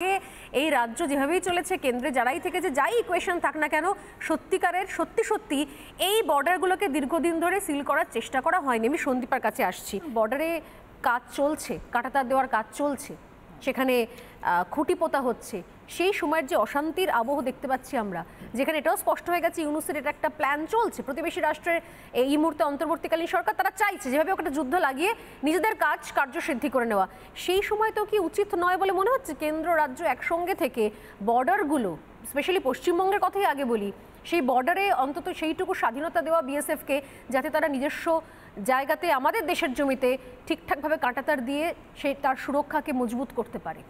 এই রাজ্য যেভাবেই চলেছে, কেন্দ্রে যারাই থেকে যে যাই ইকুয়েশন থাক না কেন, সত্যিকারের সত্যি এই বর্ডারগুলোকে দীর্ঘদিন ধরে সিল করার চেষ্টা করা হয়নি। আমি সন্দীপার কাছে আসছি। বর্ডারে কাজ চলছে, কাঁটাতার দেওয়ার কাজ চলছে, সেখানে খুঁটি পোতা হচ্ছে। সেই সময়ের যে অশান্তির আবহ দেখতে পাচ্ছি আমরা, যেখানে এটাও স্পষ্ট হয়ে গেছে ইউনূসের এটা একটা প্ল্যান চলছে। প্রতিবেশী রাষ্ট্রের এই মুহূর্তে অন্তর্বর্তীকালীন সরকার তারা চাইছে যেভাবে একটা যুদ্ধ লাগিয়ে নিজেদের কার্যসিদ্ধি করে নেওয়া। সেই সময় তো কি উচিত নয় বলে মনে হচ্ছে কেন্দ্র রাজ্য একসঙ্গে থেকে বর্ডারগুলো, স্পেশালি পশ্চিমবঙ্গের কথাই আগে বলি, সেই বর্ডারে অন্তত সেইটুকু স্বাধীনতা দেওয়া বিএসএফকে, যাতে তারা নিজস্ব জায়গাতে আমাদের দেশের জমিতে ঠিকঠাকভাবে কাঁটাতার দিয়ে সেই তার সুরক্ষাকে মজবুত করতে পারে?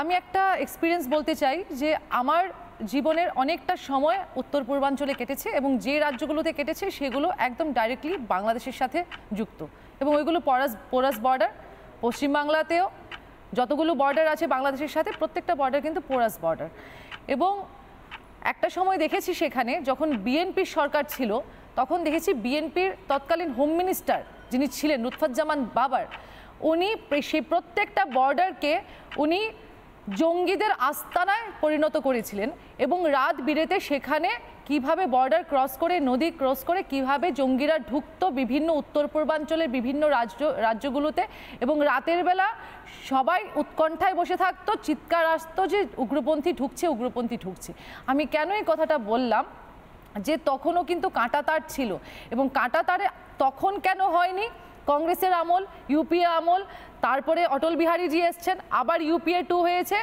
আমি একটা এক্সপিরিয়েন্স বলতে চাই যে আমার জীবনের অনেকটা সময় উত্তর পূর্বাঞ্চলে কেটেছে এবং যে রাজ্যগুলোতে কেটেছে সেগুলো একদম ডাইরেক্টলি বাংলাদেশের সাথে যুক্ত এবং ওইগুলো পোরাস বর্ডার। পশ্চিমবাংলাতেও যতগুলো বর্ডার আছে বাংলাদেশের সাথে, প্রত্যেকটা বর্ডার কিন্তু পোরাস বর্ডার। এবং একটা সময় দেখেছি সেখানে যখন বিএনপির সরকার ছিল, তখন দেখেছি বিএনপির তৎকালীন হোম মিনিস্টার যিনি ছিলেন লুৎফুজ্জামান বাবার, উনি সেই প্রত্যেকটা বর্ডারকে উনি জঙ্গিদের আস্তানায় পরিণত করেছিলেন এবং রাত বিরেতে সেখানে কিভাবে বর্ডার ক্রস করে, নদী ক্রস করে কিভাবে জঙ্গিরা ঢুকতো বিভিন্ন উত্তর পূর্বাঞ্চলের বিভিন্ন রাজ্যগুলোতে, এবং রাতের বেলা সবাই উৎকণ্ঠায় বসে থাকতো, চিৎকার আসতো যে উগ্রপন্থী ঢুকছে। আমি কেন এই কথাটা বললাম, যে তখনও কিন্তু কাঁটাতার ছিল এবং কাঁটাতারে তখন কেন হয়নি? কংগ্রেসের আমল, ইউপিএ আমল, তারপরে অটল বিহারীজি এসছেন, আবার ইউপিএ 2 হয়েছে,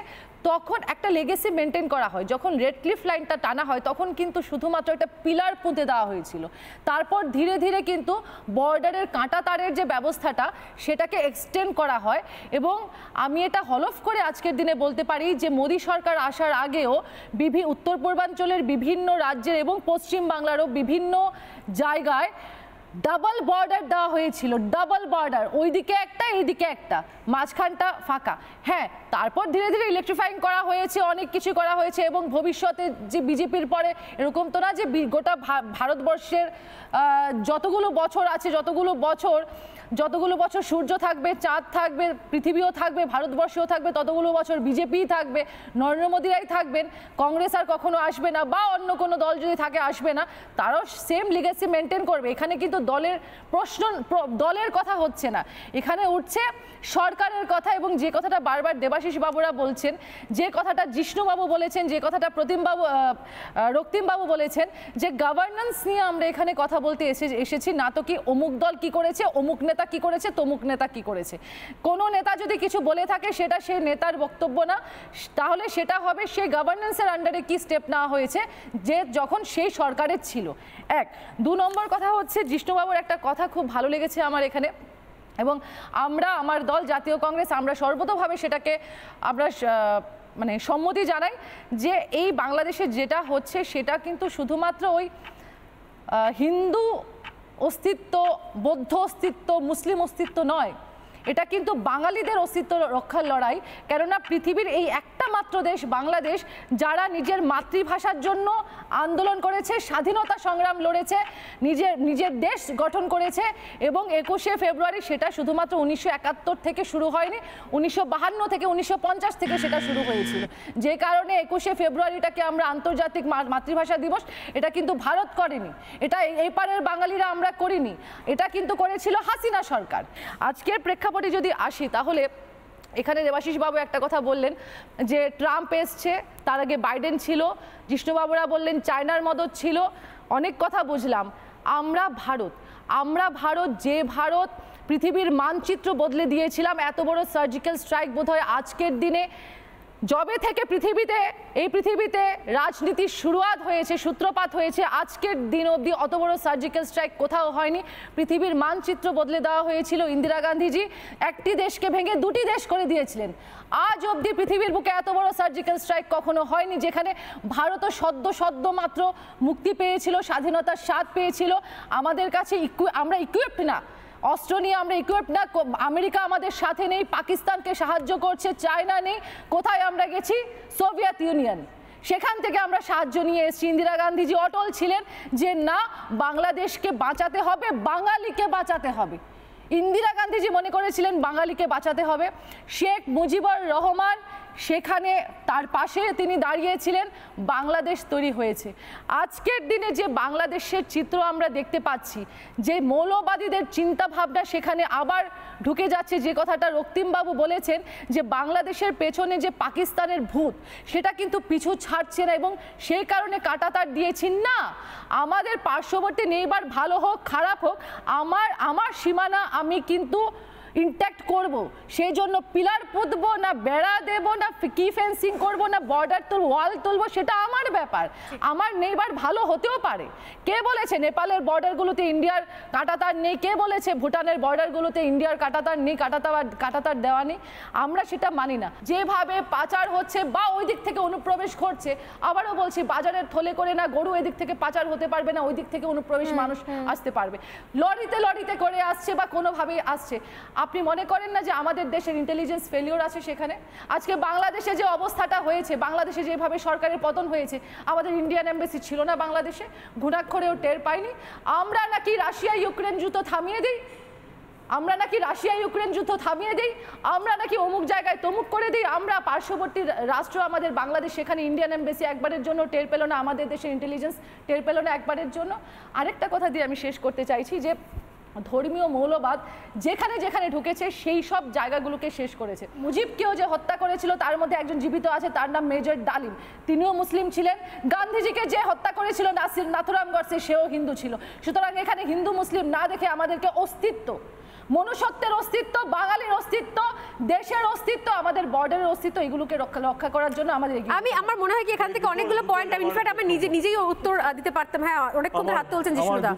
তখন একটা লেগেসি মেনটেন করা হয়। যখন রেড ক্লিফ লাইনটা টানা হয় তখন কিন্তু শুধুমাত্র একটা পিলার পুঁতে দেওয়া হয়েছিল। তারপর ধীরে ধীরে কিন্তু বর্ডারের কাঁটাতারের যে ব্যবস্থাটা সেটাকে এক্সটেন্ড করা হয়। এবং আমি এটা হলফ করে আজকের দিনে বলতে পারি যে মোদী সরকার আসার আগেও উত্তর পূর্বাঞ্চলের বিভিন্ন রাজ্যের এবং পশ্চিম বাংলারও বিভিন্ন জায়গায় ডাবল বর্ডার দেওয়া হয়েছিল। ডাবল বর্ডার, ওইদিকে একটা এইদিকে একটা, মাঝখানটা ফাঁকা। হ্যাঁ, তারপর ধীরে ধীরে ইলেকট্রিফাইং করা হয়েছে, অনেক কিছু করা হয়েছে এবং ভবিষ্যতে যে বিজেপির পরে এরকম তো না যে গোটা ভারতবর্ষের যতগুলো বছর আছে, যতগুলো বছর সূর্য থাকবে, চাঁদ থাকবে, পৃথিবীও থাকবে, ভারতবর্ষও থাকবে, ততগুলো বছর বিজেপিই থাকবে, নরেন্দ্র মোদীরাই থাকবেন, কংগ্রেস আর কখনো আসবে না, বা অন্য কোনো দল যদি থাকে আসবে না, তারাও সেম লিগেসি মেনটেন করবে। এখানে কিন্তু দলের কথা হচ্ছে না, এখানে উঠছে সরকারের কথা। এবং যে কথাটা বারবার দেবাশিস বাবুরা বলছেন, যে কথাটা জিষ্ণুবাবু বলেছেন, যে কথাটা রক্তিমবাবু বলেছেন, যে গভর্নেন্স নিয়ে আমরা এখানে কথা বলতে এসেছি না তো কি অমুক দল কি করেছে, অমুক নেতা কি করেছে, তমুক নেতা কি করেছে। কোনো নেতা যদি কিছু বলে থাকে সেটা সেই নেতার বক্তব্য না, তাহলে সেটা হবে সেই গভর্নেন্সের আন্ডারে কি স্টেপ নেওয়া হয়েছে যে যখন সেই সরকারের ছিল। 2 নম্বর কথা হচ্ছে, জিষ্ণুবাবুর একটা কথা খুব ভালো লেগেছে আমার এখানে, এবং আমার দল জাতীয় কংগ্রেস আমরা সর্বতোভাবে সেটাকে আমরা মানে সম্মতি জানাই, যে এই বাংলাদেশে যেটা হচ্ছে সেটা কিন্তু শুধুমাত্র ওই হিন্দু অস্তিত্ব, বৌদ্ধ অস্তিত্ব, মুসলিম অস্তিত্ব নয়, এটা কিন্তু বাঙালিদের অস্তিত্ব রক্ষার লড়াই। কেননা পৃথিবীর এই একটা মাত্র দেশ বাংলাদেশ যারা নিজের মাতৃভাষার জন্য আন্দোলন করেছে, স্বাধীনতা সংগ্রাম লড়েছে, নিজের দেশ গঠন করেছে। এবং 21শে ফেব্রুয়ারি সেটা শুধুমাত্র 1971 থেকে শুরু হয়নি, 1952 থেকে 1950 থেকে সেটা শুরু হয়েছিল। যে কারণে 21শে ফেব্রুয়ারিটাকে আমরা আন্তর্জাতিক মাতৃভাষা দিবস, এটা কিন্তু ভারত করেনি, এটা এই পারের বাঙালিরা আমরা করিনি, এটা কিন্তু করেছিল হাসিনা সরকার। আজকের প্রেক্ষাপটে যদি আসি, তাহলে এখানে দেবাশিস বাবু একটা কথা বললেন যে ট্রাম্প এসছে, তার আগে বাইডেন ছিল, জিষ্ণুবাবুরা বললেন চায়নার মদত ছিল, অনেক কথা বুঝলাম। আমরা ভারত যে ভারত পৃথিবীর মানচিত্র বদলে দিয়েছিলাম, এত বড় সার্জিক্যাল স্ট্রাইক বোধহয় আজকের দিনে, যবে থেকে এই পৃথিবীতে রাজনীতির শুরুয়াত হয়েছে, সূত্রপাত হয়েছে, আজকের দিন অবধি অত বড় সার্জিক্যাল স্ট্রাইক কোথাও হয়নি। পৃথিবীর মানচিত্র বদলে দেওয়া হয়েছিল। ইন্দিরা গান্ধীজি একটি দেশকে ভেঙে 2টি দেশ করে দিয়েছিলেন। আজ অবধি পৃথিবীর বুকে এত বড় সার্জিক্যাল স্ট্রাইক কখনো হয়নি, যেখানে ভারতও সদ্য মাত্র মুক্তি পেয়েছিল, স্বাধীনতার স্বাদ পেয়েছিল। আমাদের কাছে আমরা ইকুইপড না, অস্ত্র নিয়ে আমরা ইকুইপড না, আমেরিকা আমাদের সাথে নেই, পাকিস্তানকে সাহায্য করছে, চায়না নেই, কোথায় আমরা গেছি? সোভিয়েত ইউনিয়ন, সেখান থেকে আমরা সাহায্য নিয়ে এসেছি। ইন্দিরা গান্ধীজি অটল ছিলেন যে না, বাংলাদেশকে বাঁচাতে হবে, বাঙালিকে বাঁচাতে হবে। ইন্দিরা গান্ধীজি মনে করেছিলেন বাঙালিকে বাঁচাতে হবে। শেখ মুজিবুর রহমান সেখানে তার পাশে তিনি দাঁড়িয়েছিলেন, বাংলাদেশ তৈরি হয়েছে। আজকের দিনে যে বাংলাদেশের চিত্র আমরা দেখতে পাচ্ছি, যে মৌলবাদীদের চিন্তা ভাবনা সেখানে আবার ঢুকে যাচ্ছে, যে কথাটা রক্তিমবাবু বলেছেন যে বাংলাদেশের পেছনে যে পাকিস্তানের ভূত, সেটা কিন্তু পিছু ছাড়ছে না এবং সেই কারণে কাঁটাতার দিয়েছি না। আমাদের পার্শ্ববর্তী নেইবার ভালো হোক খারাপ হোক, আমার সীমানা আমি কিন্তু ইনট্যাক্ট করব, সেই জন্য পিলার পুঁতবো না, বেড়া দেব না, কি ফেন্সিং করব না, বর্ডার ওয়াল তুলবো, সেটা আমার ব্যাপার। আমার নেইবার ভালো হতেও পারে। কে বলেছে নেপালের বর্ডারগুলোতে ইন্ডিয়ার কাঁটাতার নেই? কে বলেছে ভুটানের বর্ডারগুলোতে ইন্ডিয়ার কাঁটাতার নেই, কাঁটাতার দেওয়া নেই? আমরা সেটা মানি না। যেভাবে পাচার হচ্ছে বা ওই দিক থেকে অনুপ্রবেশ করছে, আবারও বলছি, বাজারের থলে করে না গরু এদিক থেকে পাচার হতে পারবে না, ওই দিক থেকে অনুপ্রবেশ মানুষ আসতে পারবে। লরিতে করে আসছে বা কোনোভাবেই আসছে। আপনি মনে করেন না যে আমাদের দেশের ইন্টেলিজেন্স ফেলিওর আছে সেখানে? আজকে বাংলাদেশে যে অবস্থাটা হয়েছে, বাংলাদেশে যেভাবে সরকারের পতন হয়েছে, আমাদের ইন্ডিয়ান এমবাসি ছিল না বাংলাদেশে, ঘুণাক্ষরেও টের পাইনি। আমরা নাকি রাশিয়া ইউক্রেন যুদ্ধ থামিয়ে দিই, আমরা নাকি আমরা নাকি অমুক জায়গায় তমুক করে দিই। আমরা পার্শ্ববর্তী রাষ্ট্র আমাদের বাংলাদেশ, সেখানে ইন্ডিয়ান এমবাসি একবারের জন্য টের পেল না, আমাদের দেশের ইন্টেলিজেন্স টের পেল না একবারের জন্য। আরেকটা কথা দিয়ে আমি শেষ করতে চাইছি যে ধর্মীয় মৌলবাদ যেখানে যেখানে ঢুকেছে সেই সব জায়গাগুলোকে শেষ করেছে। মুজিবকেও যে হত্যা করেছিল তার মধ্যে একজন জীবিত আছে, তার নাম মেজর ডালিম, তিনিও মুসলিম ছিলেন। গান্ধীজিকে যে হত্যা করেছিল নাথুরাম গডসে, সেও হিন্দু ছিল। সুতরাং এখানে হিন্দু মুসলিম না দেখে আমাদেরকে অস্তিত্ব, মনুষ্যত্বের অস্তিত্ব, বাঙালির অস্তিত্ব, দেশের অস্তিত্ব, আমাদের বর্ডারের অস্তিত্ব, এগুলোকে রক্ষা করার জন্য আমাদের আমার মনে হয় কি এখান থেকে অনেকগুলো পয়েন্ট আমি ইনফ্যাক্ট আমি নিজেই উত্তর দিতে পারতাম। হ্যাঁ, অনেকক্ষণ ধরে হাত তুলছেন জিষ্ণুদা।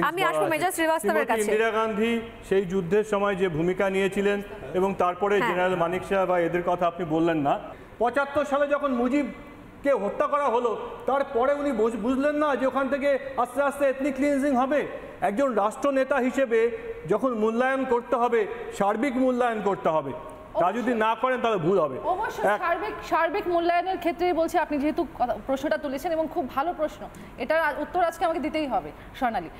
আমি আসবো মেজর শ্রীবাস্তবের কাছে। ইন্দিরা গান্ধী সেই যুদ্ধের সময় যে ভূমিকা নিয়েছিলেন এবং তারপরে জেনারেল মানিক শাহ বা এদের কথা আপনি বললেন না, ৭৫ সালে যখন মুজিবকে হত্যা করা হলো, তারপরে উনি বুঝলেন না যে ওখান থেকে আস্তে আস্তে এথনিক ক্লিনজিং হবে। একজন রাষ্ট্রনেতা হিসেবে যখন মূল্যায়ন করতে হবে, সার্বিক মূল্যায়ন করতে হবে। তা যদি না করেন তাহলে ভুল হবে। অবশ্যই সার্বিক মূল্যায়নের ক্ষেত্রেই বলছি, আপনি যেহেতু প্রশ্নটা তুলেছেন এবং খুব ভালো প্রশ্ন, এটার উত্তর আজকে আমাকে দিতেই হবে স্বর্ণালী।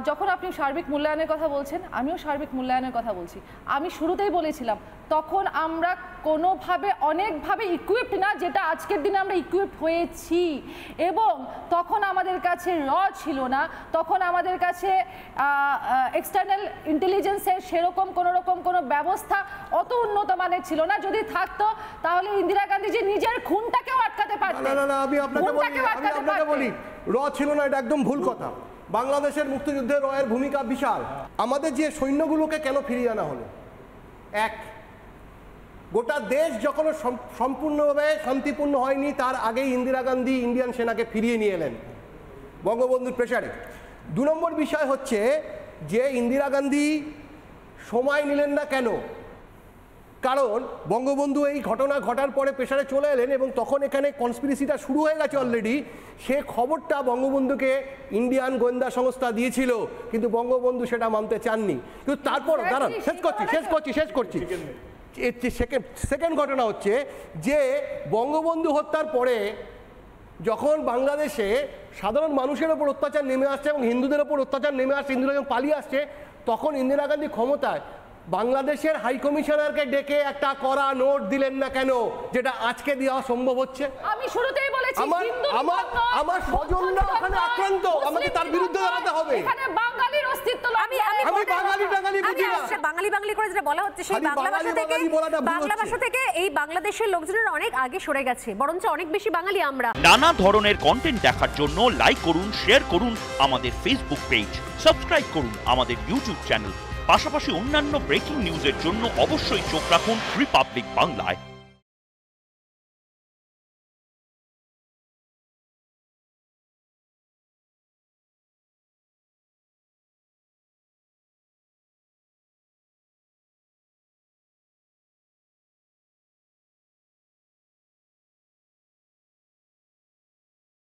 যখন আপনি সার্বিক মূল্যায়নের কথা বলছেন, আমিও সার্বিক মূল্যায়নের কথা বলছি। আমি শুরুতেই বলেছিলাম, তখন আমরা কোনোভাবে অনেকভাবে ইকুইপড না, যেটা আজকের দিনে আমরা ইকুইপড হয়েছি। এবং তখন আমাদের কাছে ছিল না, তখন আমাদের কাছে এক্সটার্নাল ইন্টেলিজেন্সের সেরকম কোনো ব্যবস্থা অত উন্নত মানের ছিল না। যদি থাকতো তাহলে ইন্দিরা গান্ধী যে নিজের খুনটাকেও আটকাতে পারতেন। না, আমি আপনাকে বলি ছিল না, এটা একদম ভুল কথা। বাংলাদেশের মুক্তিযুদ্ধে রয়ের ভূমিকা বিশাল। আমাদের যে সৈন্যগুলোকে কেন ফিরিয়ে আনা হলো? গোটা দেশ যখন সম্পূর্ণভাবে শান্তিপূর্ণ হয়নি, তার আগেই ইন্দিরা গান্ধী ইন্ডিয়ান সেনাকে ফিরিয়ে নিয়ে এলেন বঙ্গবন্ধুর প্রেসারে। ২ নম্বর বিষয় হচ্ছে যে ইন্দিরা গান্ধী সময় নিলেন না কেন? কারণ বঙ্গবন্ধু এই ঘটনা ঘটার পরে প্রেসারে চলে এলেন এবং তখন এখানে কনস্পিরেসিটা শুরু হয়ে গেছে অলরেডি। সে খবরটা বঙ্গবন্ধুকে ইন্ডিয়ান গোয়েন্দা সংস্থা দিয়েছিল, কিন্তু বঙ্গবন্ধু সেটা মানতে চাননি। কিন্তু তারপর দাঁড়ান, শেষ করছি। সেকেন্ড ঘটনা হচ্ছে যে বঙ্গবন্ধু হত্যার পরে যখন বাংলাদেশে সাধারণ মানুষের ওপর অত্যাচার নেমে আসছে এবং হিন্দুদের ওপর অত্যাচার নেমে আসছে, হিন্দুরা যখন পালিয়ে আসছে, তখন ইন্দিরা গান্ধী ক্ষমতায় বাংলাদেশের হাই কমিশনারকে ডেকে একটা কড়া নোট দিলেন না কেন, যেটা আজকে দেওয়া সম্ভব হচ্ছে? আমি শুরুতেই বলেছি, আমার স্বজনরা ওখানে আক্রান্ত, আমাকে তার বিরুদ্ধে দাঁড়াতে হবে। এখানে বাঙালির অস্তিত্ব, আমি বাঙালি বুঝি না। বাঙালি করে যেটা বলা হচ্ছে, সেই বাংলা ভাষা থেকে এই বাংলাদেশের লোকজনের অনেক আগে সরে গেছে, বরঞ্চ অনেক বেশি বাঙালি আমরা। নানা ধরনের কন্টেন্ট দেখার জন্য লাইক করুন, শেয়ার করুন আমাদের ফেসবুক পেজ, সাবস্ক্রাইব করুন আমাদের ইউটিউব চ্যানেল। পাশাপাশি অন্যান্য ব্রেকিং নিউজের জন্য অবশ্যই চোখ রাখুন রিপাবলিক বাংলায়।